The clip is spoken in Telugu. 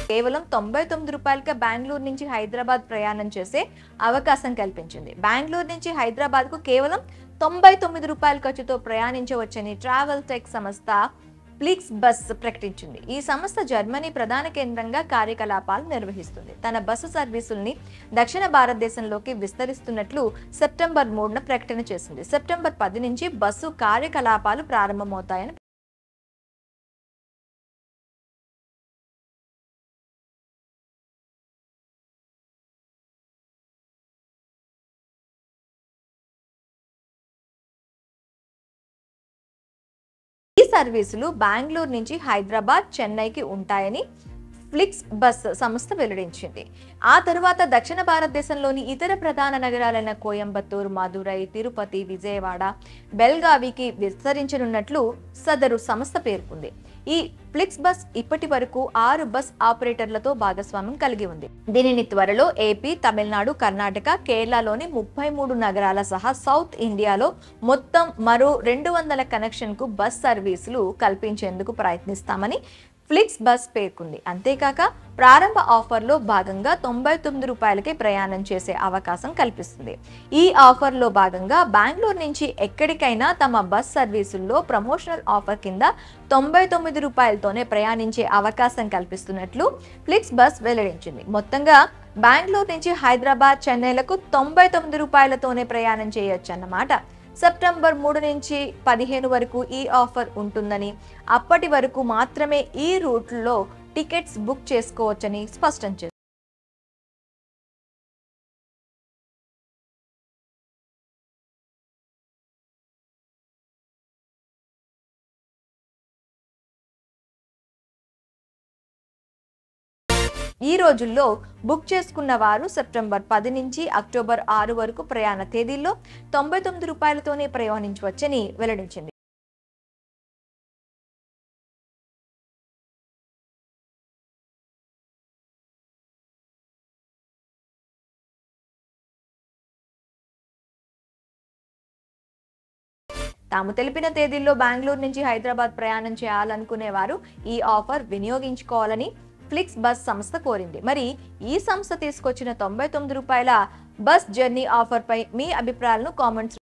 కేవలం ₹99కే బెంగళూరు నుంచి హైదరాబాద్ ప్రయాణం చేసే అవకాశం కల్పించింది. బెంగళూరు నుంచి హైదరాబాద్కు కేవలం ₹99 ఖర్చుతో ప్రయాణించవచ్చని ట్రావెల్ టెక్ సంస్థ ఫ్లిక్స్ బస్ ప్రకటించింది. ఈ సంస్థ జర్మనీ ప్రధాన కేంద్రంగా కార్యకలాపాలు నిర్వహిస్తుంది. తన బస్సు సర్వీసుల్ని దక్షిణ భారతదేశంలోకి విస్తరిస్తున్నట్లు సెప్టెంబర్ 3న ప్రకటన చేసింది. సెప్టెంబర్ 10 నుంచి బస్సు కార్యకలాపాలు ప్రారంభమవుతాయని ఈ సర్వీసులు బెంగళూరు నుంచి హైదరాబాద్, చెన్నైకి ఉంటాయని ఫ్లిక్స్ బస్ సంస్థ వెల్లడించింది. ఆ తరువాత దక్షిణ భారతదేశంలోని ఇతర ప్రధాన నగరాలైన కోయంబత్తూరు, మదురై, తిరుపతి, విజయవాడ, బెల్గావికి విస్తరించనున్నట్లు సదరు సంస్థ పేర్కొంది. ఈ ఫ్లిక్స్ బస్ ఇప్పటి వరకు 6 బస్ ఆపరేటర్లతో భాగస్వామ్యం కలిగి ఉంది. దీనిని త్వరలో ఏపీ, తమిళనాడు, కర్ణాటక, కేరళలోని 33 నగరాల సహా సౌత్ ఇండియాలో మొత్తం మరో 200 కనెక్షన్కు బస్ సర్వీసులు కల్పించేందుకు ప్రయత్నిస్తామని ఫ్లిక్స్ బస్ పేర్కొంది. అంతేకాక ప్రారంభ ఆఫర్లో భాగంగా ₹99కే ప్రయాణం చేసే అవకాశం కల్పిస్తుంది. ఈ ఆఫర్లో భాగంగా బెంగళూరు నుంచి ఎక్కడికైనా తమ బస్ సర్వీసుల్లో ప్రమోషనల్ ఆఫర్ కింద ₹99తోనే ప్రయాణించే అవకాశం కల్పిస్తున్నట్లు ఫ్లిక్స్ బస్ వెల్లడించింది. మొత్తంగా బెంగళూరు నుంచి హైదరాబాద్, చెన్నైలకు ₹99తోనే ప్రయాణం చేయొచ్చన్నమాట. సెప్టెంబర్ 3 నుంచి 15 వరకు ఈ ఆఫర్ ఉంటుందని, అప్పటి వరకు మాత్రమే ఈ రూట్లో టికెట్స్ బుక్ చేసుకోవచ్చని స్పష్టం చేశారు. ఈ రోజుల్లో బుక్ చేసుకున్న వారు సెప్టెంబర్ 10 నుంచి అక్టోబర్ 6 వరకు ప్రయాణ తేదీల్లో ₹99తోనే ప్రయాణించవచ్చని వెల్లడించింది. తాము తెలిపిన తేదీల్లో బెంగళూరు నుంచి హైదరాబాద్ ప్రయాణం చేయాలనుకునే వారు ఈ ఆఫర్ వినియోగించుకోవాలని ఫ్లిక్స్ బస్ సంస్థ కోరింది. మరి ఈ సంస్థ తీసుకొచ్చిన ₹99 బస్ జర్నీ ఆఫర్ పై మీ అభిప్రాయాలను కామెంట్స్